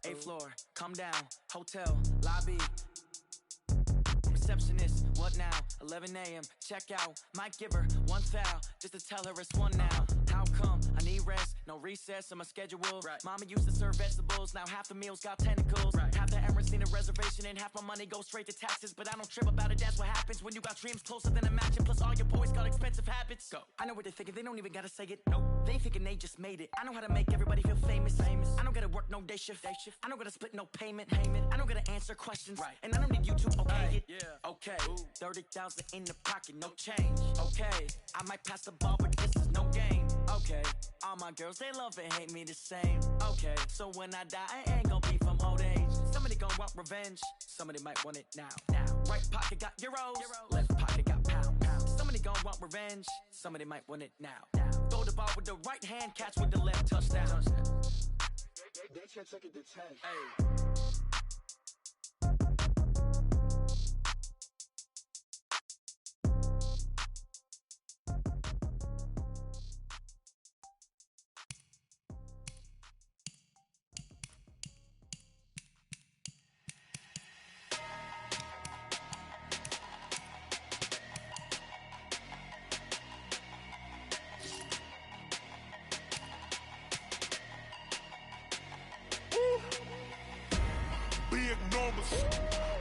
8th floor, come down, hotel, lobby. Receptionist, what now? 11 a.m., check out. Might give her one foul, just to tell her it's one now. How come? I need rest, no recess on my schedule. Right. Mama used to serve vegetables, now half the meals got tentacles. Right. Half the errands need a reservation and half my money goes straight to taxes. But I don't trip about it, that's what happens when you got dreams closer than a mansion. Plus all your boys got expensive habits. Go. I know what they're thinking, they don't even gotta say it. Nope. They thinking they just made it. I know how to make everybody feel famous. I don't gotta work no day shift. I don't gotta split no payment. I don't gotta answer questions. Right. And I don't need you to okay it. Yeah. Okay, 30,000 in the pocket, no change. Okay, I might pass the ball, but this is no game. Okay, all my girls, they love and hate me the same. Okay, so when I die, I ain't gon' be from old age. Somebody gon' want revenge, somebody might want it now. Right pocket got euros, left pocket got pounds. Somebody gon' want revenge, somebody might want it now. Throw the ball with the right hand, catch with the left, touchdown. They can't take it to 10. Hey.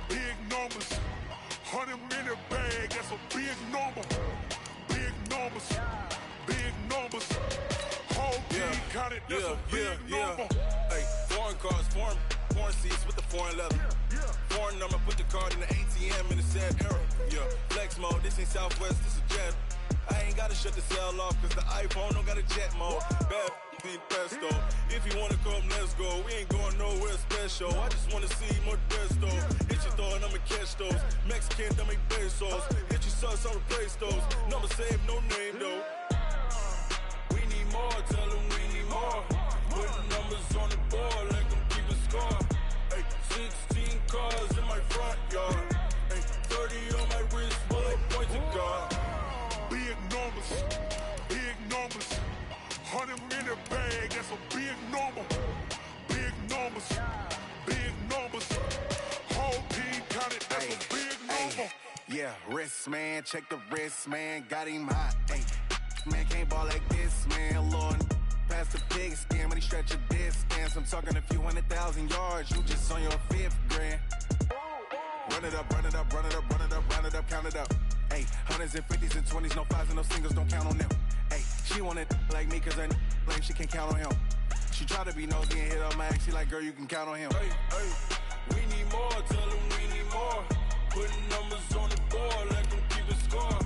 Big numbers, 100 minute bag, that's a big number. Big numbers, whole team counted, that's a big number. Hey, foreign cars, foreign seats with the foreign leather. Foreign number, put the card in the ATM in the sad era. Yeah, flex mode, this ain't Southwest, this is Jet. I ain't gotta shut the cell off, cause the iPhone don't got a jet mode. Bad being pesto. If you wanna come, let's go. We ain't going nowhere special. I just wanna see more pesto. Hit your thought, I'ma catch those. Mexican, don't make pesos. Hit your sauce, I'll replace those. Number save, no name though. We need more, tell them we need more. Putting numbers on the board like I'm keeping score. Hey, 16 cars in my front yard. Hey, 30 on my wrist, bullet point to God. Big numbers, 100 minute bag, that's a big number. Big numbers, whole team counted, that's a big number. Yeah, wrist man, check the wrist man, got him hot. Ay, man can't ball like this, man. Lord, past the pig skin when he stretch a distance. I'm talking a few 100,000 yards, you just on your 5th grand. Run it up, count it up. Ay, hundreds and 50s and 20s, no 5s and no singles, don't count on them. Ay, she want it like me, cause her blame, she can't count on him. She try to be nosy and hit up my ex, she like, girl, you can count on him. Hey, we need more, tell them we need more. Putting numbers on the board like I'm keeping score.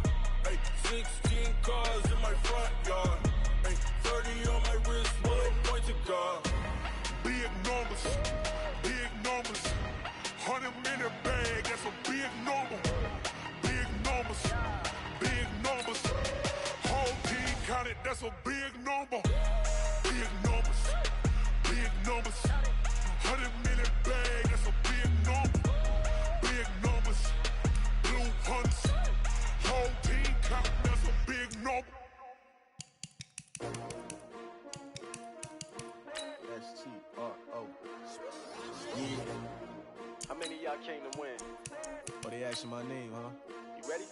Hey, 16 cars in my front yard. Hey, 30 on my wrist, bullet point to God. Big numbers, 100 minute bag, that's a big number. Big numbers, whole team counted, that's a big number. Big numbers, 100 minute bag, that's a big number. Big numbers, blue hunts, whole team counted, that's a big number. S-T-R-O. Yeah. How many of y'all came to win? Oh, they asking my name, huh? You ready?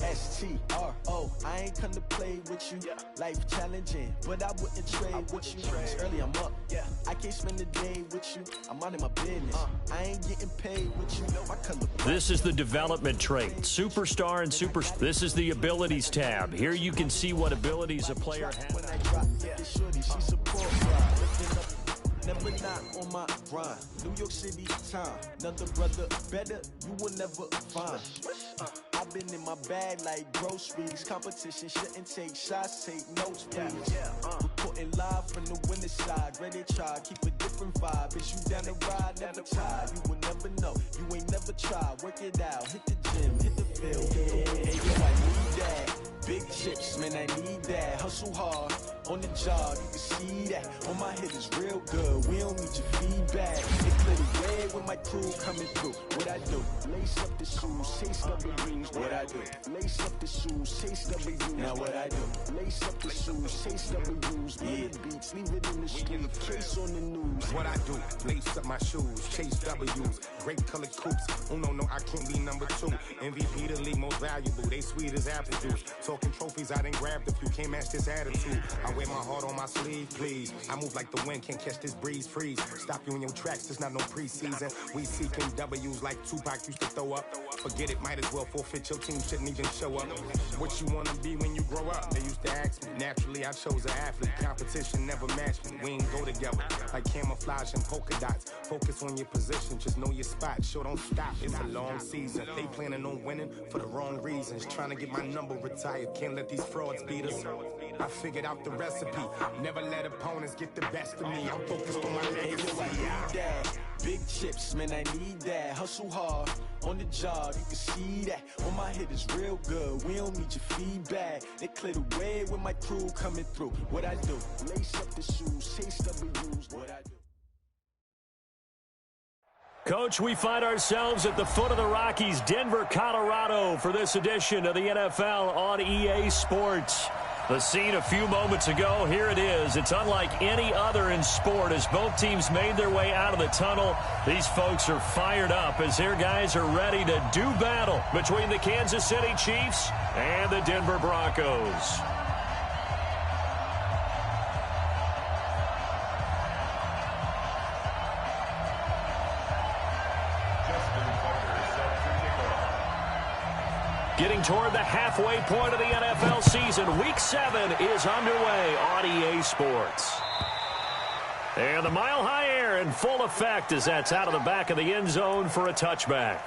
S-T-R-O. I ain't come to play with you. Yeah. Life challenging, but I wouldn't trade with you. It's early, I'm up. Yeah. I can't spend the day with you. I'm out of my business. I ain't getting paid with you. My color. This is the development trait. Superstar and super. This is the abilities tab. Here you can see what abilities a player has. When I drop, shorty, she support never not on my grind. New York City time. Another brother better, you will never find. I've been in my bag like groceries. Competition shouldn't take shots, take notes, please. Reporting live from the winning side. Ready to try, keep a different vibe. Is you down the ride, never tired. You will never know, you ain't never tried. Work it out, hit the gym, hit the field. Hey yo, I need that. Big chips, man, I need that. Hustle hard On the job, you can see that. On my head is real good. We don't need your feedback. They clear the way when my crew coming through. What I do? Lace up the shoes, chase W's. What I do? Lace up the shoes, chase W's. Now what I do? Lace up the shoes, chase W's. Yeah, beats, leave it in the street. Case on the news. What I do? Lace up my shoes, chase W's. Great colored coops. Oh no, I can't be number 2. MVP the league, most valuable. They sweet as apple juice. Talking trophies, I done grabbed a few. Can't match this attitude. I wear my heart on my sleeve, please. I move like the wind, can't catch this breeze, freeze. Stop you in your tracks, there's not no preseason. We seeking W's like Tupac used to throw up. Forget it, might as well forfeit. Your team shouldn't even show up. What you wanna be when you grow up? They used to ask me. Naturally, I chose an athlete. Competition never matched me. We ain't go together like camouflage and polka dots. Focus on your position, just know your spot. Sure, don't stop. It's a long season. They planning on winning for the wrong reasons. Trying to get my number retired. Can't let these frauds beat us. I figured out the recipe. Never let opponents get the best of me. I'm focused on my legacy. I need that. Big chips, man, I need that. Hustle hard on the job, you can see that. On my head is real good. We don't need your feedback. They clear the way when my crew coming through. What I do? Lace up the shoes, chase W's. What I do? Coach, we find ourselves at the foot of the Rockies, Denver, Colorado, for this edition of the NFL on EA Sports. The scene a few moments ago, here it is. It's unlike any other in sport as both teams made their way out of the tunnel. These folks are fired up as their guys are ready to do battle between the Kansas City Chiefs and the Denver Broncos. Getting toward the halfway point of the NFL season. Week 7 is underway on EA Sports. And the Mile High Air in full effect as that's out of the back of the end zone for a touchback.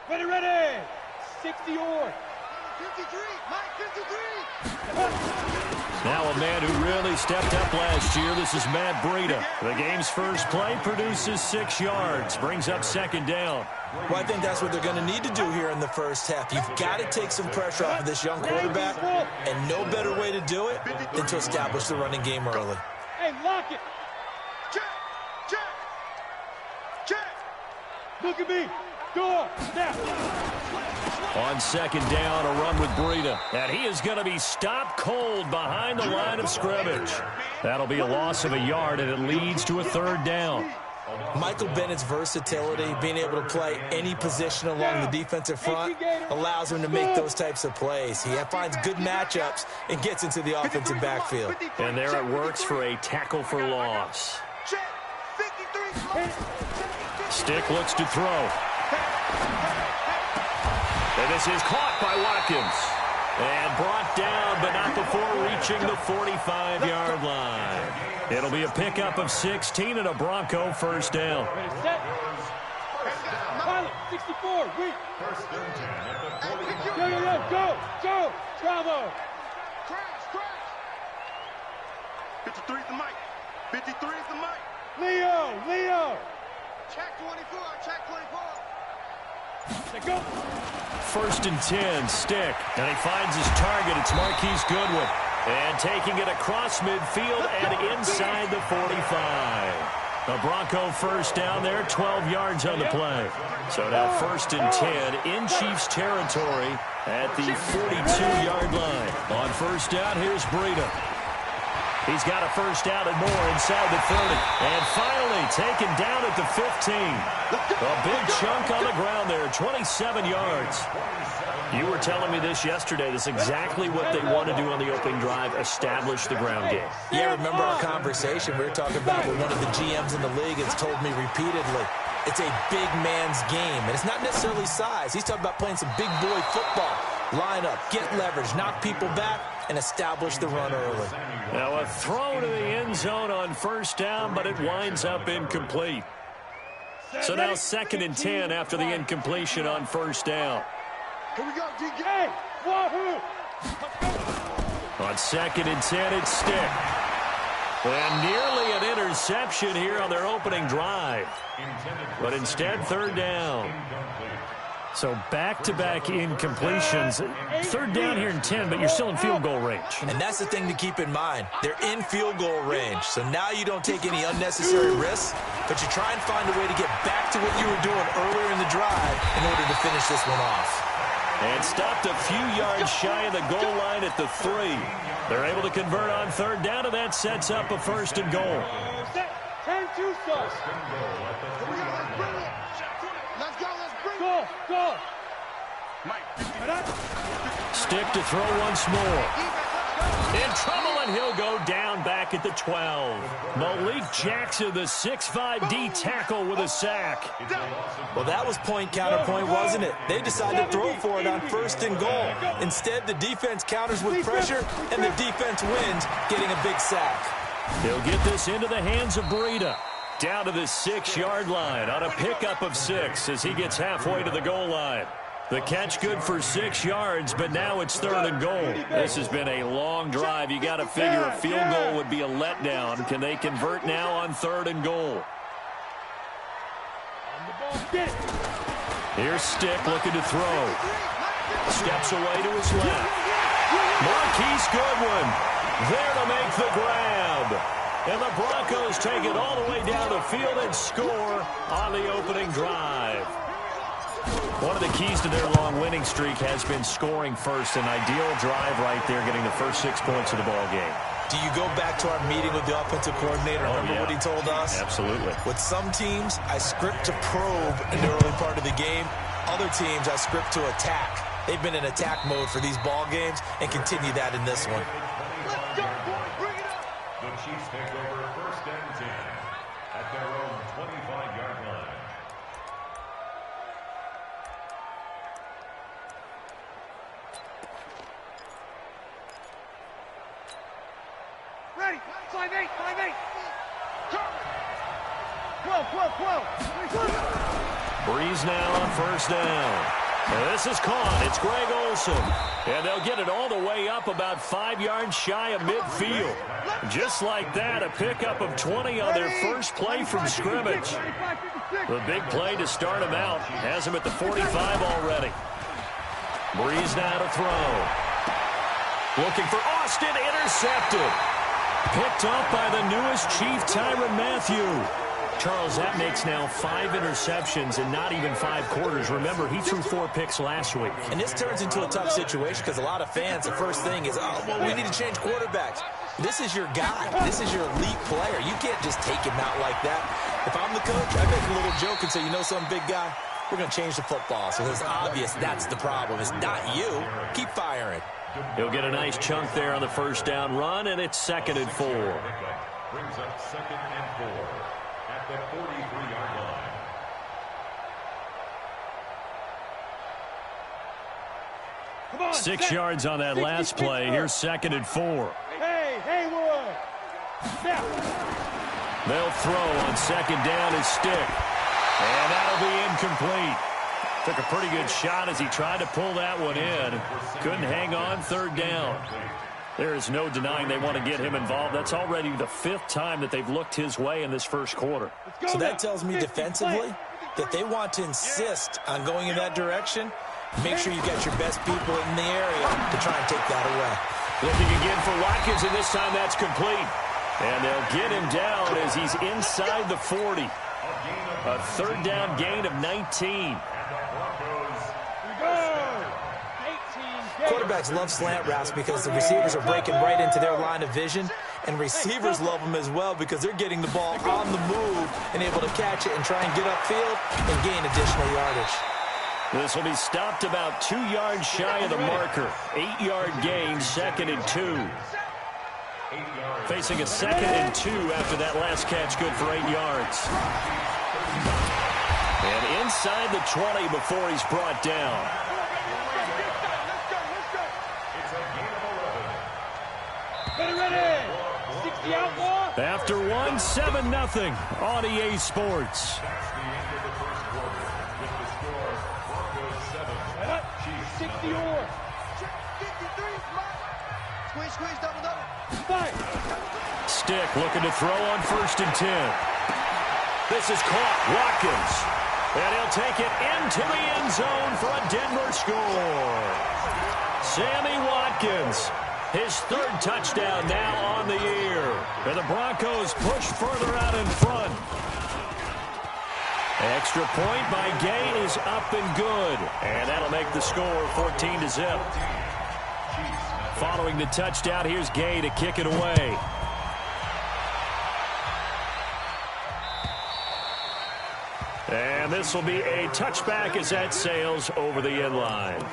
Ready. 60 or 53. Mike 53. Now a man who really stepped up last year. This is Matt Breida. The game's first play produces 6 yards. Brings up second down. Well, I think that's what they're going to need to do here in the first half. You've got to take some pressure off of this young quarterback, and no better way to do it than to establish the running game early. Hey, lock it. Check. Look at me. Go. Snap. On second down, a run with Breida. And he is going to be stopped cold behind the line of scrimmage. That'll be a loss of a yard, and it leads to a third down. Michael Bennett's versatility, being able to play any position along the defensive front, allows him to make those types of plays. He finds good matchups and gets into the offensive backfield. And there it works for a tackle for loss. Stick looks to throw. And this is caught by Watkins. And brought down, but not before reaching the 45-yard line. It'll be a pickup of 16 and a Bronco first down. Pilot, 64, wait. Go. Bravo. Crash. 53 is the mic. 53 is the mic. Leo. Check 24. Go. First and 10, Stick. And he finds his target. It's Marquise Goodwin. And taking it across midfield and inside the 45. The Bronco first down there, 12 yards on the play. So now first and 10 in Chiefs territory at the 42-yard line. On first down, here's Breida. He's got a first down and more inside the 30. And finally taken down at the 15. A big chunk on the ground there, 27 yards. You were telling me this yesterday. This is exactly what they want to do on the opening drive, establish the ground game. Yeah, remember our conversation. We were talking about what one of the GMs in the league has told me repeatedly. It's a big man's game, and it's not necessarily size. He's talking about playing some big boy football. Line up, get leverage, knock people back, and establish the run early. Now a throw to the end zone on first down, but it winds up incomplete. So now second and 10 after the incompletion on first down. Here we go, DK. Wahoo. On second and 10, it's Stick. And nearly an interception here on their opening drive. But instead, third down. So back-to-back incompletions. Third down here in 10, but you're still in field goal range. And that's the thing to keep in mind. They're in field goal range. So now you don't take any unnecessary risks, but you try and find a way to get back to what you were doing earlier in the drive in order to finish this one off. And stopped a few yards shy of the goal line at the 3. They're able to convert on third down, and that sets up a 1st and goal. 10-2, son. Go. Stick to throw once more. In trouble, and he'll go down back at the 12. Malik Jackson, the 6'5" D tackle with a sack. Well, that was point counterpoint, wasn't it? They decided to throw for it on 1st and goal. Instead, the defense counters with pressure, and the defense wins, getting a big sack. He'll get this into the hands of Breida. Down to the 6-yard line on a pickup of 6 as he gets halfway to the goal line. The catch good for 6 yards, but now it's 3rd and goal. This has been a long drive. You got to figure a field goal would be a letdown. Can they convert now on 3rd and goal? Here's Stick looking to throw. Steps away to his left. Marquise Goodwin there to make the grab. And the Broncos take it all the way down the field and score on the opening drive. One of the keys to their long winning streak has been scoring first. An ideal drive right there, getting the first 6 points of the ball game. Do you go back to our meeting with the offensive coordinator? Remember what he told us? Absolutely. With some teams, I script to probe in the early part of the game. Other teams, I script to attack. They've been in attack mode for these ball games and continue that in this one. Let's go, boy. Bring it up. The Chiefs take over 1st and 10 at their own 25-yard line. Ready. 5-8. 12. Breeze now on 1st down. And this is caught. It's Greg Olsen. And they'll get it all the way up about 5 yards shy of midfield. Just like that, a pickup of 20 on their first play from scrimmage. The big play to start them out. Has them at the 45 already. Breeze now to throw. Looking for Austin, intercepted. Picked up by the newest Chief, Tyrann Mathieu. Charles, that makes now 5 interceptions in not even 5 quarters. Remember, he threw 4 picks last week. And this turns into a tough situation because a lot of fans, the first thing is, oh, well, we need to change quarterbacks. This is your guy. This is your elite player. You can't just take him out like that. If I'm the coach, I make a little joke and say, you know something, big guy? We're going to change the football. So it's obvious that's the problem. It's not you. Keep firing. He'll get a nice chunk there on the 1st down run, and it's 2nd and 4. Brings up 2nd and 4 at the 43-yard line. Come on, 6 yards on that last play. Here's 2nd and 4. Hey, Haywood. Now. They'll throw on 2nd down his Stick. And that'll be incomplete. Took a pretty good shot as he tried to pull that one in. Couldn't hang on 3rd down. There is no denying they want to get him involved. That's already the 5th time that they've looked his way in this first quarter. So that tells me defensively that they want to insist on going in that direction. Make sure you got your best people in the area to try and take that away. Looking again for Watkins, and this time that's complete. And they'll get him down as he's inside the 40. A 3rd down gain of 19. Quarterbacks love slant routes because the receivers are breaking right into their line of vision, and receivers love them as well because they're getting the ball on the move and able to catch it and try and get upfield and gain additional yardage. This will be stopped about 2 yards shy of the marker. 8-yard gain, 2nd and 2. Facing a 2nd and 2 after that last catch, good for 8 yards. And inside the 20 before he's brought down. Ready. 60 out more. After 1, 7-0 on EA Sports. That's the end of the first quarter with the score Broncos 7, Chiefs 60 or. 53. Squeeze, double. Fight. Stick looking to throw on 1st and 10. This is caught. Watkins And he'll take it into the end zone for a Denver score. Sammy Watkins, his third touchdown now on the year. And the Broncos push further out in front. Extra point by Gay is up and good. And that'll make the score 14-0. Following the touchdown, here's Gay to kick it away. And this will be a touchback as that sails over the end line.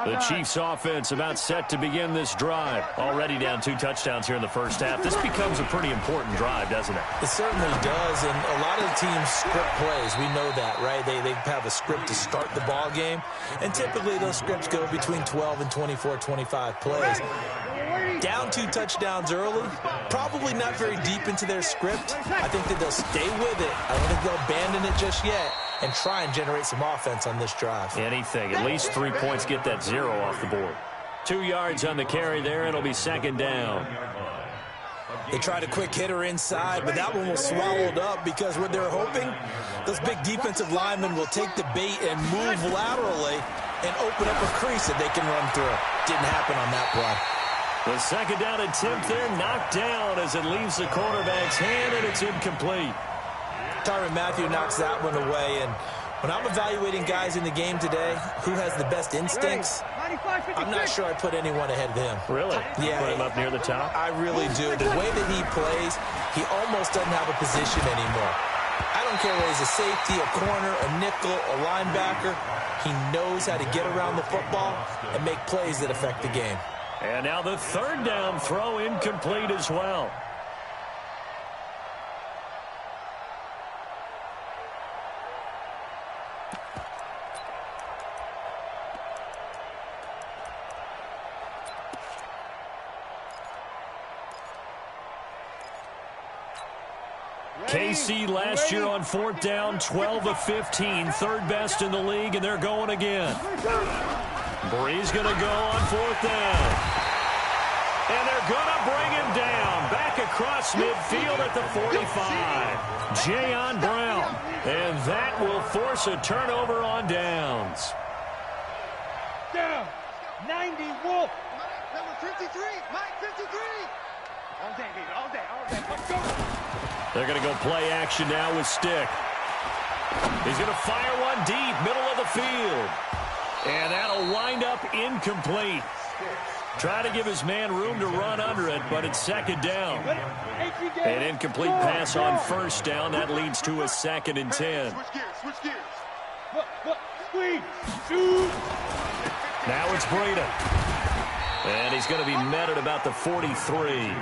The Chiefs offense about set to begin this drive. Already down 2 touchdowns here in the first half. This becomes a pretty important drive, doesn't it? It certainly does, and a lot of the teams script plays. We know that, right? They have a script to start the ball game, and typically those scripts go between 12 and 24, 25 plays. Down 2 touchdowns early, probably not very deep into their script. I think that they'll stay with it. I don't think they'll abandon it just yet and try and generate some offense on this drive. Anything. At least 3 points, get that 0 off the board. 2 yards on the carry there, and it'll be second down. They tried a quick hitter inside, but that one was swallowed up because what they're hoping, those big defensive linemen will take the bait and move laterally and open up a crease that they can run through. Didn't happen on that play. The second down attempt there knocked down as it leaves the quarterback's hand, and it's incomplete. Tyrann Mathieu knocks that one away, and when I'm evaluating guys in the game today, who has the best instincts, I'm not sure I put anyone ahead of him. Really? Yeah. Put him up near the top? I really do. The way that he plays, he almost doesn't have a position anymore. I don't care whether he's a safety, a corner, a nickel, a linebacker. He knows how to get around the football and make plays that affect the game. And now the third down throw incomplete as well. KC last year on 4th down, 12 of 15, third best in the league, and they're going again. Bree's going to go on 4th down. And they're going to bring him down. Back across midfield at the 45. Jayon Brown. And that will force a turnover on downs. Down. 90 Wolf. Number 53. Mike 53. All day, baby. All day. All day. Let's go. They're going to go play action now with Stick. He's going to fire one deep, middle of the field. And that'll wind up incomplete. Try to give his man room to run under it, but it's second down. An incomplete pass on first down. That leads to a 2nd and 10. Switch gears, switch gears. Squeeze. Shoot. Now it's Breida. And he's going to be met at about the 43.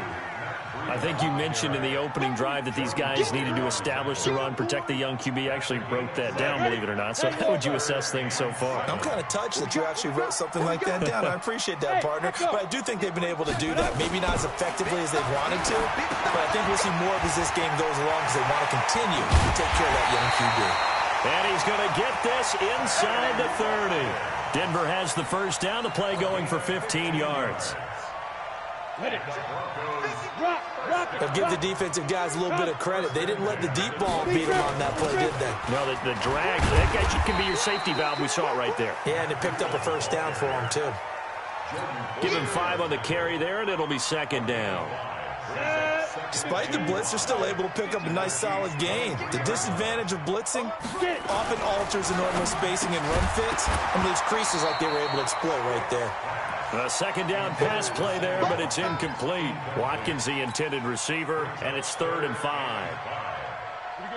I think you mentioned in the opening drive that these guys needed to establish the run, protect the young QB. Actually wrote that down, believe it or not. So how would you assess things so far? I'm kind of touched that you actually wrote something like that down. I appreciate that, partner. But I do think they've been able to do that. Maybe not as effectively as they wanted to, but I think we'll see more of as this game goes along because they want to continue to take care of that young QB. And he's going to get this inside the 30. Denver has the first down. The play going for 15 yards. They'll give the defensive guys a little bit of credit. They didn't let the deep ball beat them on that play, did they? No, the drag, that guy can be your safety valve. We saw it right there. Yeah, and it picked up a first down for him, too. Give him 5 on the carry there, and it'll be second down. Despite the blitz, they're still able to pick up a nice, solid gain. The disadvantage of blitzing often alters the normal spacing and run fits, and those creases like they were able to exploit right there. A second down pass play there, but it's incomplete. Watkins, the intended receiver, and it's 3rd and 5.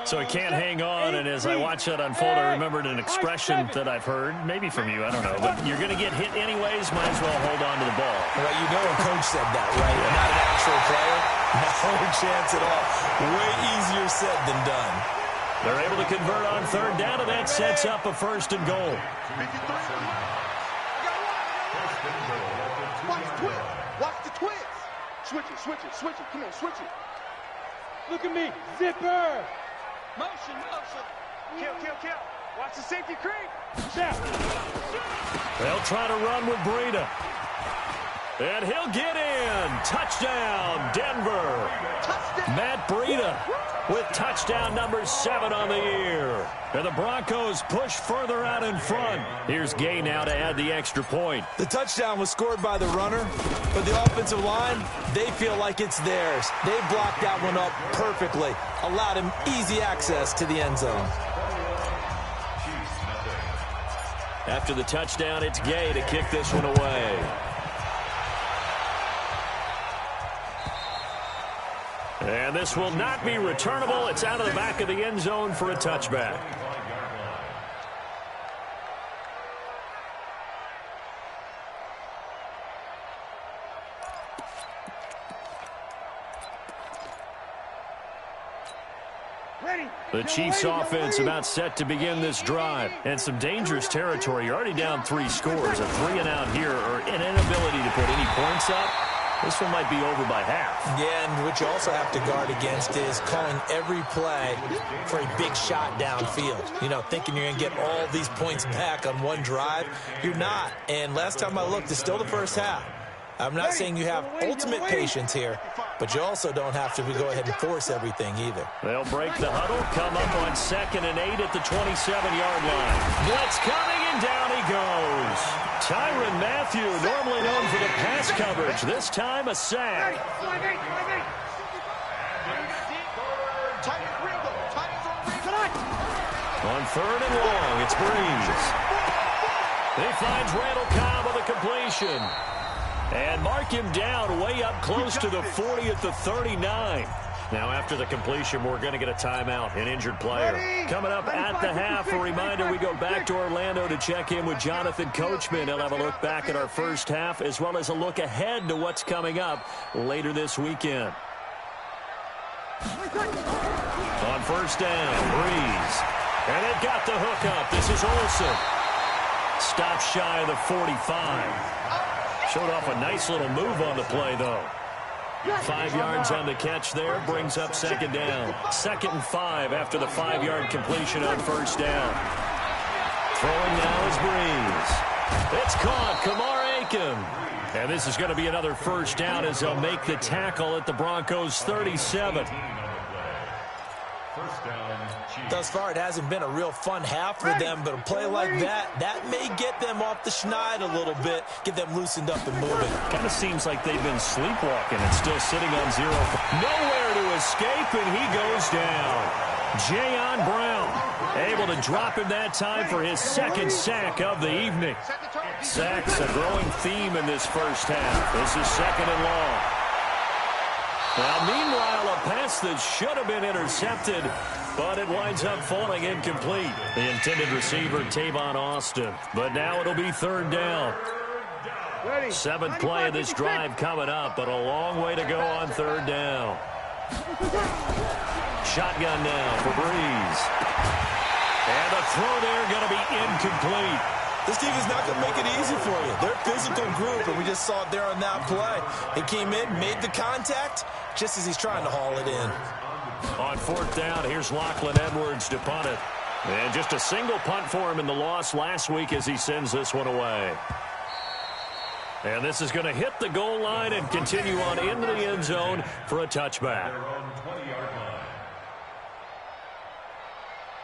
So he can't hang on, and as I watch that unfold, I remembered an expression that I've heard, maybe from you, I don't know, but you're going to get hit anyways, might as well hold on to the ball. Well, you know a coach said that, right? Yeah. Not an actual player. No chance at all. Way easier said than done. They're able to convert on 3rd down, and that sets up a 1st and goal. Watch the twist. Switch it. Come on, switch it. Look at me. Zipper. Motion. Kill. Watch the safety creep. Snap. They'll try to run with Breida. And he'll get in. Touchdown, Denver. Matt Breida with touchdown number 7 on the year. And the Broncos push further out in front. Here's Gay now to add the extra point. The touchdown was scored by the runner, but the offensive line, they feel like it's theirs. They blocked that one up perfectly, allowed him easy access to the end zone. After the touchdown, it's Gay to kick this one away. And this will not be returnable. It's out of the back of the end zone for a touchback. The Chiefs offense about set to begin this drive. And some dangerous territory. You're already down 3 scores. A 3-and-out here or an inability to put any points up. This one might be over by half. Yeah, and what you also have to guard against is calling every play for a big shot downfield. You know, thinking you're going to get all these points back on one drive. You're not. And last time I looked, it's still the first half. I'm not saying you have ultimate patience here, but you also don't have to go ahead and force everything either. They'll break the huddle, come up on 2nd and 8 at the 27-yard line. Blitz coming, and down he goes. Tyrann Mathieu, normally known for the pass coverage, this time a sack. On 3rd and long, it's Breeze. He finds Randall Cobb with a completion. And mark him down way up close to the 40 at the 39. Now after the completion, we're going to get a timeout, an injured player. Coming up at the half, a reminder we go back to Orlando to check in with Jonathan Coachman. He'll have a look back at our first half as well as a look ahead to what's coming up later this weekend. On 1st down, Breeze. And they've got the hook up. This is Olsen. Stop shy of the 45. Showed off a nice little move on the play, though. 5 yards on the catch there, brings up 2nd down. 2nd and 5 after the 5-yard completion on 1st down. Throwing now is Breeze. It's caught, Kamar Aiken. And this is going to be another 1st down as they'll make the tackle at the Broncos' 37. Thus far, it hasn't been a real fun half for them, but a play like that may get them off the schneid a little bit, get them loosened up and moving. Kind of seems like they've been sleepwalking and still sitting on 0. Nowhere to escape, and he goes down. Jayon Brown able to drop him that time for his 2nd sack of the evening. Sacks a growing theme in this first half. This is 2nd and long. Now, meanwhile, a pass that should have been intercepted, but it winds up falling incomplete. The intended receiver, Tavon Austin. But now it'll be 3rd down. 7th play of this drive coming up, but a long way to go on 3rd down. Shotgun now for Breeze. And the throw there going to be incomplete. This team is not going to make it easy for you. They're a physical group, and we just saw it there on that play. He came in, made the contact, just as he's trying to haul it in. On 4th down, here's Lachlan Edwards to punt it. And just a single punt for him in the loss last week as he sends this one away. And this is going to hit the goal line and continue on into the end zone for a touchback.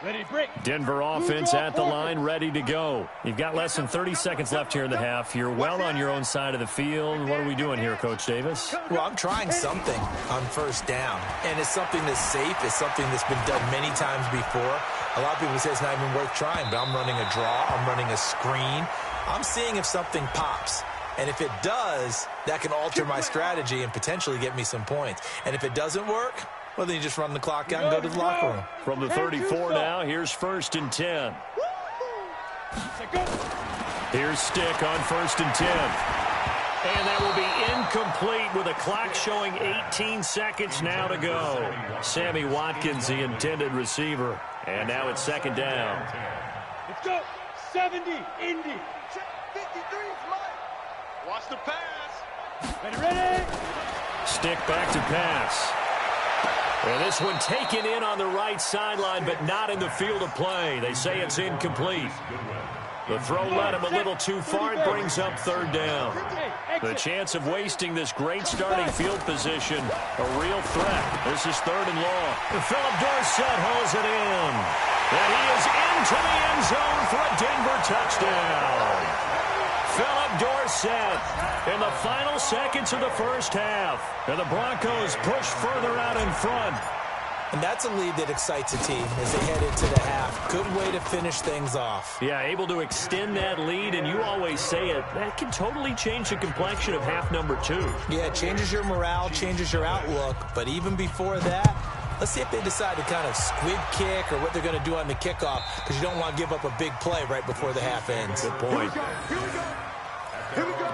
Ready, break. Denver offense at the line, ready to go. You've got less than 30 seconds left here in the half. You're well on your own side of the field. What are we doing here, Coach Davis? Well, I'm trying something on 1st down, and it's something that's safe. It's something that's been done many times before. A lot of people say it's not even worth trying, but I'm running a draw. I'm running a screen. I'm seeing if something pops. And if it does, that can alter my strategy and potentially get me some points. And if it doesn't work, well, then you just run the clock out and go to the locker room. From the 34 now, here's 1st and 10. Here's Stick on 1st and 10. And that will be incomplete with a clock showing 18 seconds now to go. Sammy Watkins, the intended receiver. And now it's 2nd down. Let's go. 70, Indy. Watch the pass. Ready. Stick back to pass. And this one taken in on the right sideline, but not in the field of play. They say it's incomplete. The throw led him a little too far. It brings up third down. The chance of wasting this great starting field position, a real threat. This is third and long. Philip Dorsett hauls it in. And he is into the end zone for a Denver touchdown. Philip Dorsett in the final seconds of the first half. And the Broncos push further out in front. And that's a lead that excites a team as they head into the half. Good way to finish things off. Yeah, able to extend that lead, and you always say it, that can totally change the complexion of half number 2. Yeah, it changes your morale, changes your outlook. But even before that, let's see if they decide to kind of squib kick or what they're going to do on the kickoff, because you don't want to give up a big play right before the half ends. Good point. Here we go. Here we go.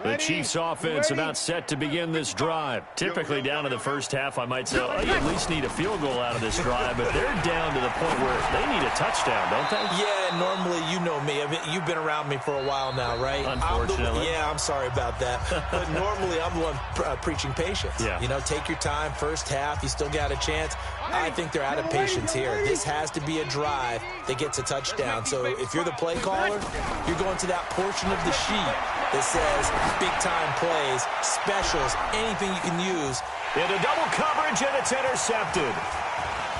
The Chiefs offense about set to begin this drive. Typically down to the first half, I might say, oh, you at least need a field goal out of this drive, but they're down to the point where they need a touchdown, don't they? Yeah, normally, you know me. I mean, you've been around me for a while now, right? Unfortunately. I'm sorry about that. But normally, I'm the one preaching patience. Yeah. You know, take your time. First half, you still got a chance. I think they're out of patience here. This has to be a drive that gets a touchdown. So if you're the play caller, you're going to that portion of the sheet that says big-time plays, specials, anything you can use. Into double coverage, and it's intercepted.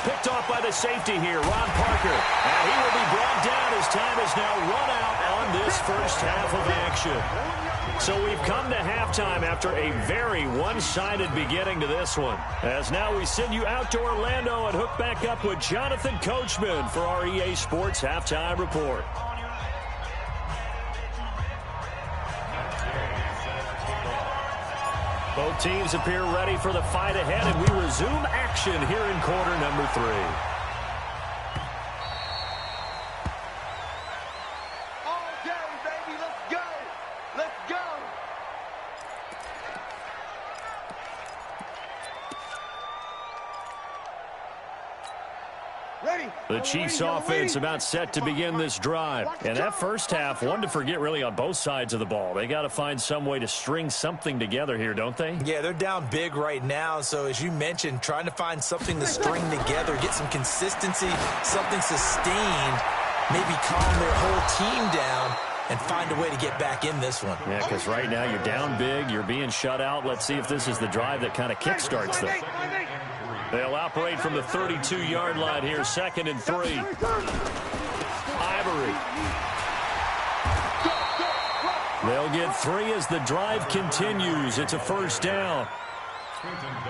Picked off by the safety here, Ron Parker. And he will be brought down as time has now run out on this first half of action. So we've come to halftime after a very one-sided beginning to this one. As now we send you out to Orlando and hook back up with Jonathan Coachman for our EA Sports Halftime Report. Both teams appear ready for the fight ahead, and we resume action here in quarter number 3. All day, baby, let's go. Let's go. The Chiefs offense about set to begin this drive. And that first half, one to forget really on both sides of the ball. They got to find some way to string something together here, don't they? Yeah, they're down big right now. So as you mentioned, trying to find something to string together, get some consistency, something sustained, maybe calm their whole team down and find a way to get back in this one. Yeah, because right now you're down big, you're being shut out. Let's see if this is the drive that kind of kickstarts them. They'll operate from the 32-yard line here, 2nd and 3. Ivory. They'll get 3 as the drive continues. It's a first down.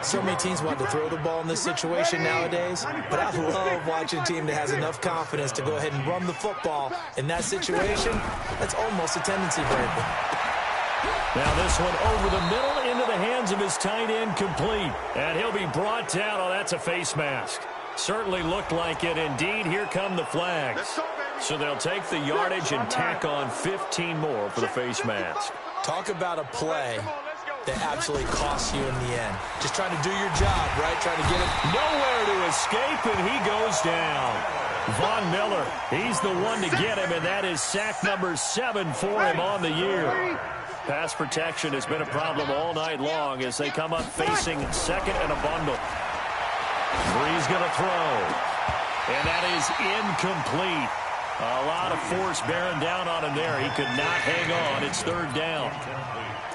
So many teams want to throw the ball in this situation nowadays, but I love watching a team that has enough confidence to go ahead and run the football. In that situation, that's almost a tendency breaker. Now this one over the middle into the hands of his tight end, complete. And he'll be brought down. Oh, that's a face mask. Certainly looked like it. Indeed, here come the flags. So they'll take the yardage and tack on 15 more for the face mask. Talk about a play that absolutely costs you in the end. Just trying to do your job, right? Trying to get it. Nowhere to escape, and he goes down. Von Miller, he's the one to get him, and that is sack number 7 for him on the year. Pass protection has been a problem all night long as they come up facing second and a bundle. Bree's going to throw. And that is incomplete. A lot of force bearing down on him there. He could not hang on. It's 3rd down.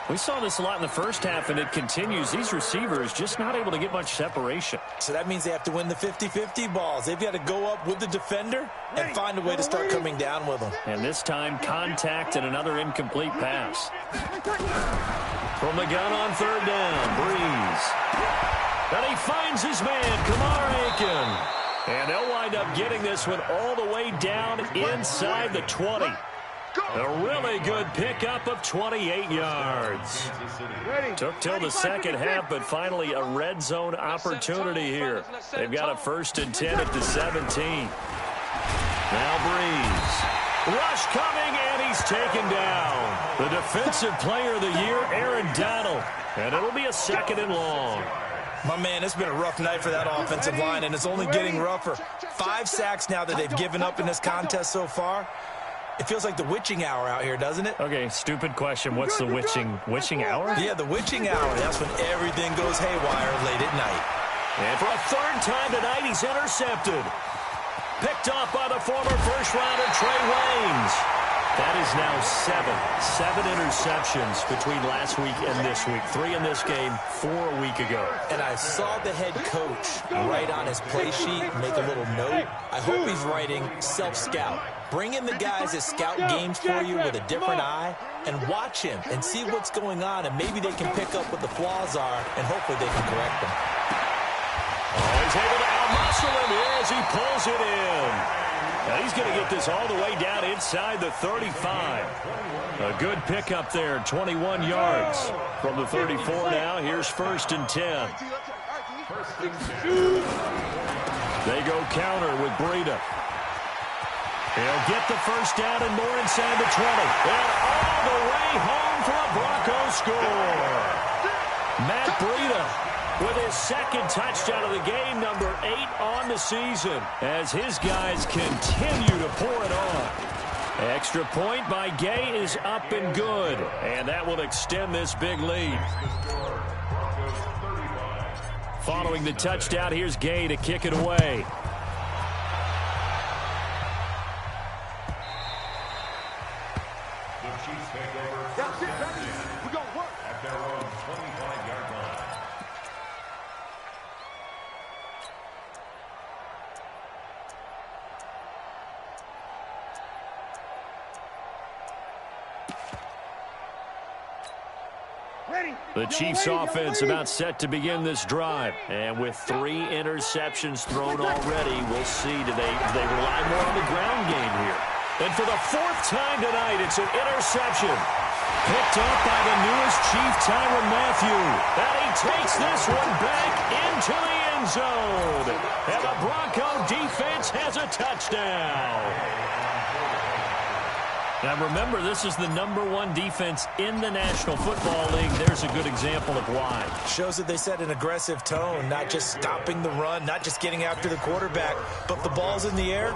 We saw this a lot in the first half, and it continues. These receivers just not able to get much separation. So that means they have to win the 50-50 balls. They've got to go up with the defender and find a way to start coming down with them. And this time, contact and another incomplete pass. From the gun on 3rd down, Breeze. And he finds his man, Kamar Aiken. And they'll wind up getting this one all the way down inside the 20. A really good pickup of 28 yards. Took till the second half, but finally a red zone opportunity here. They've got a 1st and 10 at the 17. Now Breeze. Rush coming, and he's taken down. The defensive player of the year, Aaron Donald. And it'll be a 2nd and long. My man, it's been a rough night for that offensive line, and it's only getting rougher. 5 sacks now that they've given up in this contest so far. It feels like the witching hour out here, doesn't it? Okay, stupid question. What's the witching hour? Yeah, the witching hour. That's when everything goes haywire late at night. And for a third time tonight, he's intercepted. Picked off by the former first-rounder Trey Waynes. That is now seven interceptions between last week and this week. 3 in this game, 4 a week ago. And I saw the head coach write on his play sheet, make a little note. I hope he's writing self-scout. Bring in the guys that scout games for you with a different eye and watch him and see what's going on, and maybe they can pick up what the flaws are, and hopefully they can correct them. Oh, he's able to out-muscle him as he pulls it in. Now he's going to get this all the way down inside the 35. A good pickup there, 21 yards. From the 34 now, here's 1st and 10. They go counter with Breida. He'll get the first down and more inside the 20. And all the way home for a Bronco score. Matt Breida with his 2nd touchdown of the game, number 8 on the season, as his guys continue to pour it on. Extra point by Gay is up and good, and that will extend this big lead. Following the touchdown, here's Gay to kick it away. That's it, baby. We're going to work at their own 25-yard line. The Chiefs offense about set to begin this drive. And with 3 interceptions thrown already, we'll see do they rely more on the ground game here. And for the 4th time tonight, it's an interception. Picked up by the newest Chief, Tyrann Mathieu. And he takes this one back into the end zone. And the Bronco defense has a touchdown. Now remember, this is the #1 defense in the National Football League. There's a good example of why. Shows that they set an aggressive tone, not just stopping the run, not just getting after the quarterback, but the ball's in the air.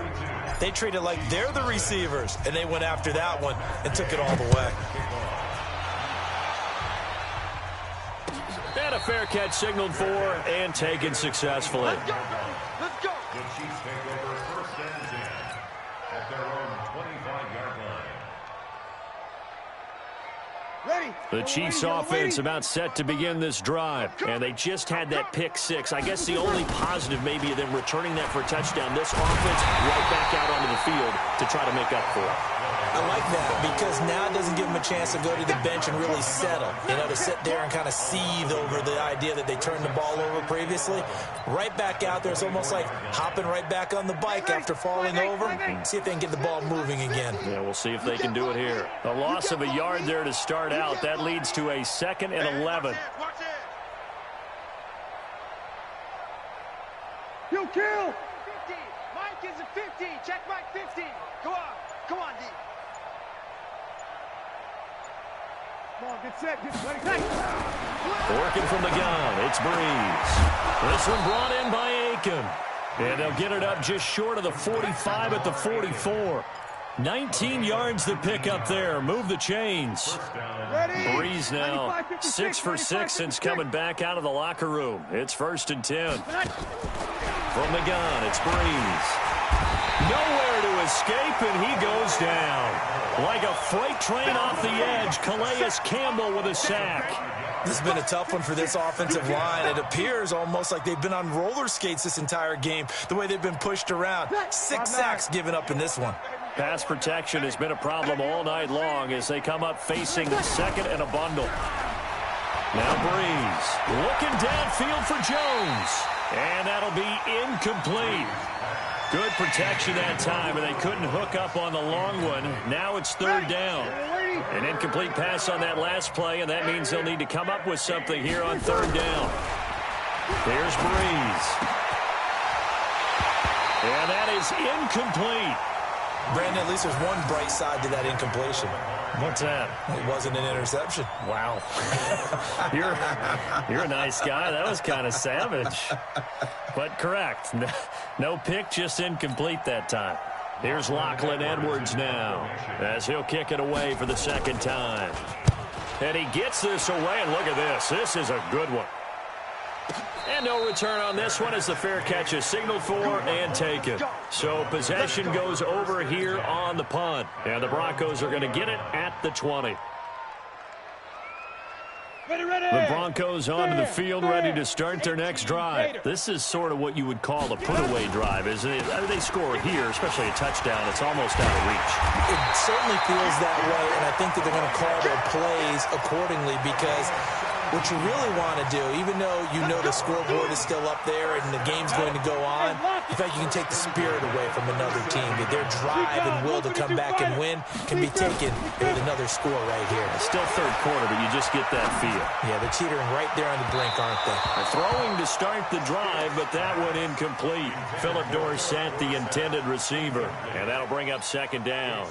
They treat it like they're the receivers, and they went after that one and took it all the way. And a fair catch signaled for and taken successfully. Let's go. Let's go. The Chiefs take over 1st and 10 at their own 25-yard line. The Chiefs offense about set to begin this drive, and they just had that pick 6. I guess the only positive maybe of them returning that for a touchdown. This offense right back out onto the field to try to make up for it. I like that because now it doesn't give them a chance to go to the bench and really settle. You know, to sit there and kind of seethe over the idea that they turned the ball over previously. Right back out there, it's almost like hopping right back on the bike after falling over. See if they can get the ball moving again. Yeah, we'll see if they can do it here. A loss of a yard there to start out. That leads to a 2nd and 11. You kill! 50. Mike is a 50. Check Mike 50. Go on. Come on, D. Come on, get set, get ready. Working from the gun, it's Breeze. This one brought in by Aiken. And they'll get it up just short of the 45 at the 44. 19 yards to pick up there. Move the chains. Breeze now 6 for 6 since coming back out of the locker room. It's 1st and 10. From the gun, it's Breeze. Nowhere to escape, and he goes down. Like a freight train off the edge, Calais Campbell with a sack. This has been a tough one for this offensive line. It appears almost like they've been on roller skates this entire game, the way they've been pushed around. 6 sacks given up in this one. Pass protection has been a problem all night long as they come up facing 2nd and a bundle. Now Breeze looking downfield for Jones. And that'll be incomplete. Good protection that time, and they couldn't hook up on the long one. Now it's 3rd down. An incomplete pass on that last play, and that means they'll need to come up with something here on 3rd down. There's Breeze. And that is incomplete. Brandon, at least there's one bright side to that incompletion. What's that? It wasn't an interception. Wow. You're a nice guy. That was kind of savage. But correct. No pick, just incomplete that time. Here's Lachlan Edwards now as he'll kick it away for the second time. And he gets this away, and look at this. This is a good one. And no return on this one as the fair catch is signaled for and taken. So possession goes over here on the punt. And the Broncos are going to get it at the 20. The Broncos onto the field, ready to start their next drive. This is sort of what you would call a put-away drive, isn't it? They score here, especially a touchdown. It's almost out of reach. It certainly feels that way, and I think that they're going to call their plays accordingly because what you really want to do, even though you know the scoreboard is still up there and the game's going to go on, in fact, you can take the spirit away from another team. That their drive and will to come back and win can be taken with another score right here. It's still third quarter, but you just get that feel. Yeah, they're teetering right there on the brink, aren't they? They're throwing to start the drive, but that one incomplete. Phillip Dorsett, the intended receiver, and that'll bring up second down.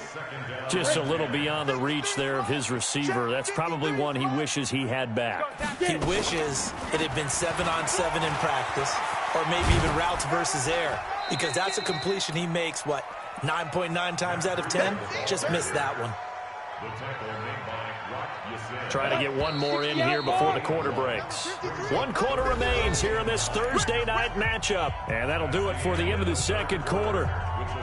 Just a little beyond the reach there of his receiver. That's probably one he wishes he had back. He wishes it had been 7-on-7 in practice, or maybe even routes versus air, because that's a completion he makes, what, 9.9 times out of 10? Just missed that one. Trying to get one more in here before the quarter breaks. 1 quarter remains here in this Thursday night matchup. And that'll do it for the end of the second quarter.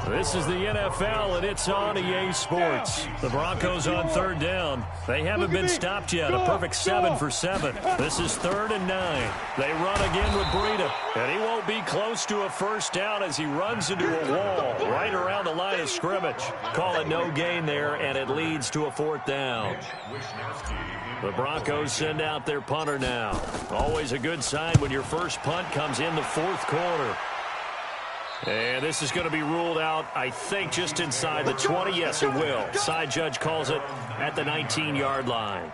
This is the NFL, and it's on EA Sports. The Broncos on third down. They haven't been stopped yet. A perfect 7 for 7. This is 3rd and 9. They run again with Breida. And he won't be close to a first down as he runs into a wall right around the line of scrimmage. Call it no gain there, and it leads to a 4th down. The Broncos send out their punter now. Always a good sign when your first punt comes in the 4th quarter. And this is going to be ruled out, I think, just inside the 20. Yes, it will. Side judge calls it at the 19-yard line.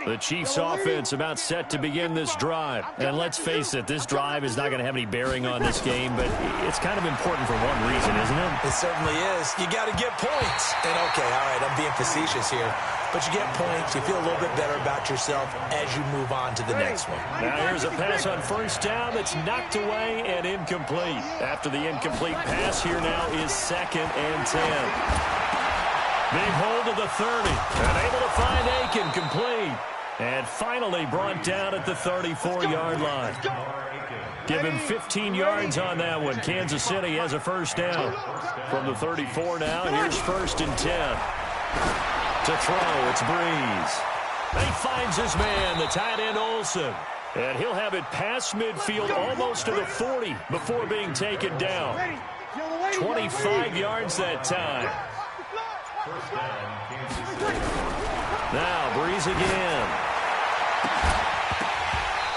The Chiefs offense about set to begin this drive. And let's face it, this drive is not going to have any bearing on this game, but it's kind of important for one reason, isn't it? It certainly is. You got to get points. And okay, all right, I'm being facetious here. But you get points, you feel a little bit better about yourself as you move on to the next one. Now here's a pass on first down that's knocked away and incomplete. After the incomplete pass, here now is 2nd and 10. Big hold of the 30. And able to find Aiken complete. And finally brought down at the 34-yard line. Give him 15 yards on that one. Kansas City has a first down. From the 34 now, here's 1st and 10. To throw, it's Breeze. And he finds his man, the tight end Olsen. And he'll have it past midfield almost to the 40 before being taken down. 25 yards that time. Now Breeze again.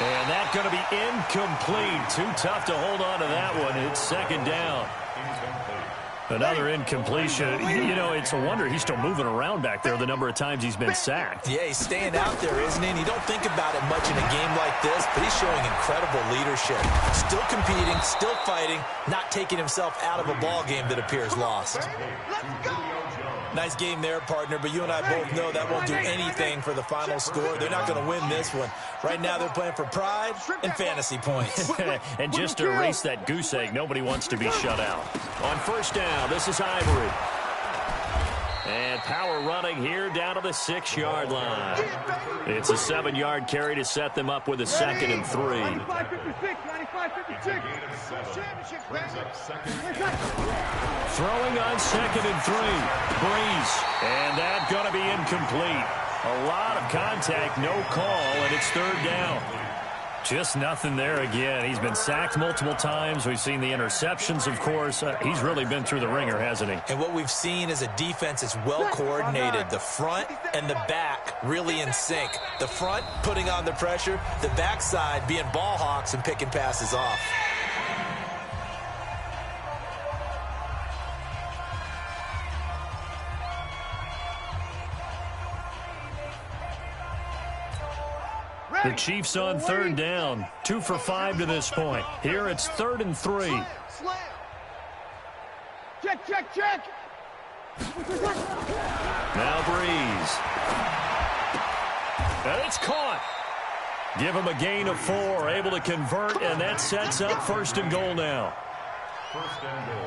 And that's going to be incomplete. Too tough to hold on to that one. It's 2nd down. Another incompletion. You know, it's a wonder he's still moving around back there the number of times he's been sacked. Yeah, he's staying out there, isn't he? And you don't think about it much in a game like this, but he's showing incredible leadership. Still competing, still fighting, not taking himself out of a ball game that appears lost. Nice game there, partner, but you and I both know that won't do anything for the final score. They're not going to win this one. Right now they're playing for pride and fantasy points. And just to erase that goose egg, nobody wants to be shut out. On first down, this is Ivory. And power running here down to the 6-yard line. It's a 7-yard carry to set them up with a 2nd and 3. 95-56. Throwing on 2nd and 3. Breeze. And that's going to be incomplete. A lot of contact, no call, and it's 3rd down. Just nothing there again. He's been sacked multiple times. We've seen the interceptions, of course. He's really been through the ringer, hasn't he? And what we've seen is a defense that's well coordinated. The front and the back really in sync. The front putting on the pressure. The backside being ball hawks and picking passes off. The Chiefs on 3rd down. 2 for 5 to this point. Here it's 3rd and 3. Check, check, check. Now Breeze. And it's caught. Give him a gain of 4. Able to convert, and that sets up 1st and goal now.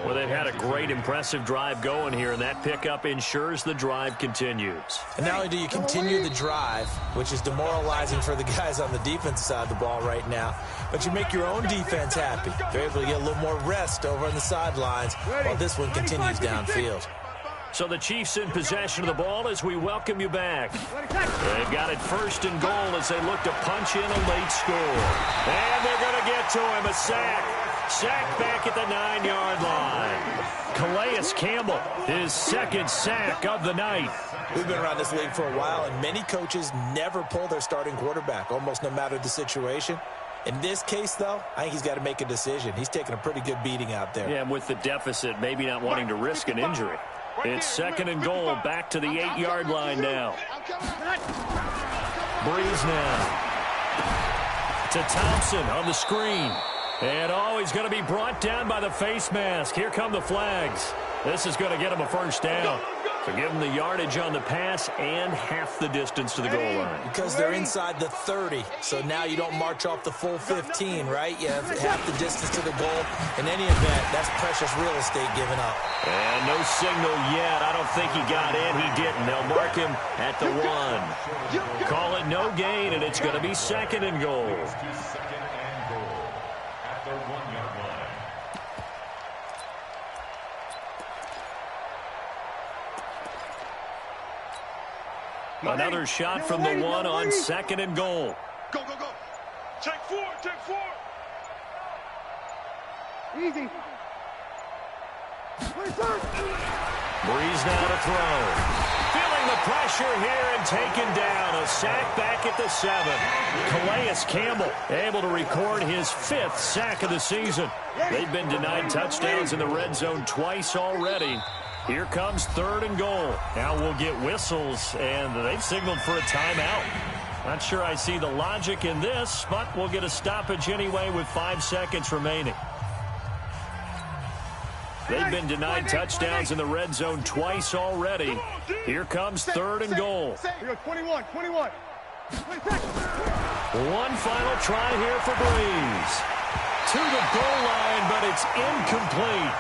Well, they've had a great, impressive drive going here, and that pickup ensures the drive continues. And not only do you continue the drive, which is demoralizing for the guys on the defensive side of the ball right now, but you make your own defense happy. They're able to get a little more rest over on the sidelines while this one continues downfield. So the Chiefs in possession of the ball as we welcome you back. They've got it 1st and goal as they look to punch in a late score. And they're going to get to him, a sack. Sack back at the 9-yard line. Calais Campbell, his 2nd sack of the night. We've been around this league for a while, and many coaches never pull their starting quarterback, almost no matter the situation. In this case, though, I think he's got to make a decision. He's taking a pretty good beating out there. Yeah, and with the deficit, maybe not wanting to risk an injury. It's 2nd and goal, back to the 8-yard line now. Breeze now to Thompson on the screen. And he's going to be brought down by the face mask. Here come the flags. This is going to get him a 1st down. So give him the yardage on the pass and half the distance to the goal line. Because they're inside the 30, so now you don't march off the full 15, right? You have half the distance to the goal. In any event, that's precious real estate given up. And no signal yet. I don't think he got in. He didn't. They'll mark him at the 1. Call it no gain, and it's going to be 2nd and goal. Another shot from the 1 on 2nd and goal. Go, go, go. Take 4, take 4. Easy. Breeze now to throw. Feeling the pressure here and taken down. A sack back at the 7. Calais Campbell able to record his 5th sack of the season. They've been denied touchdowns in the red zone twice already. Here comes 3rd and goal. Now we'll get whistles, and they've signaled for a timeout. Not sure I see the logic in this, but we'll get a stoppage anyway with 5 seconds remaining. They've been denied touchdowns in the red zone twice already. Here comes 3rd and goal. 21. One final try here for Breeze. To the goal line, but it's incomplete.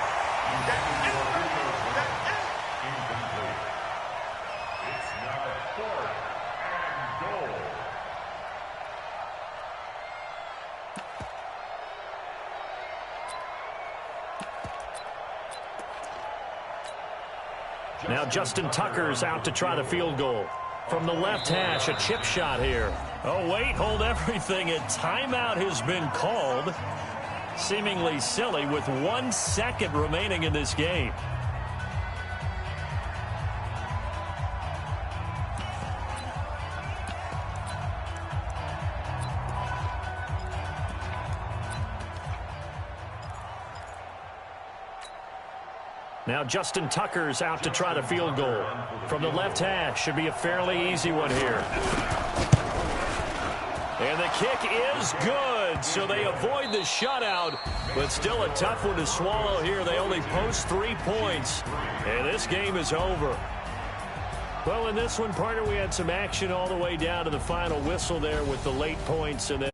Now Justin Tucker's out to try the field goal. From the left hash, a chip shot here. Oh, wait, hold everything. A timeout has been called. Seemingly silly with 1 second remaining in this game. Now Justin Tucker's out to try the field goal. From the left hash, should be a fairly easy one here. And the kick is good, so they avoid the shutout, but still a tough one to swallow here. They only post 3 points, and this game is over. Well, in this one, partner, we had some action all the way down to the final whistle there with the late points, and then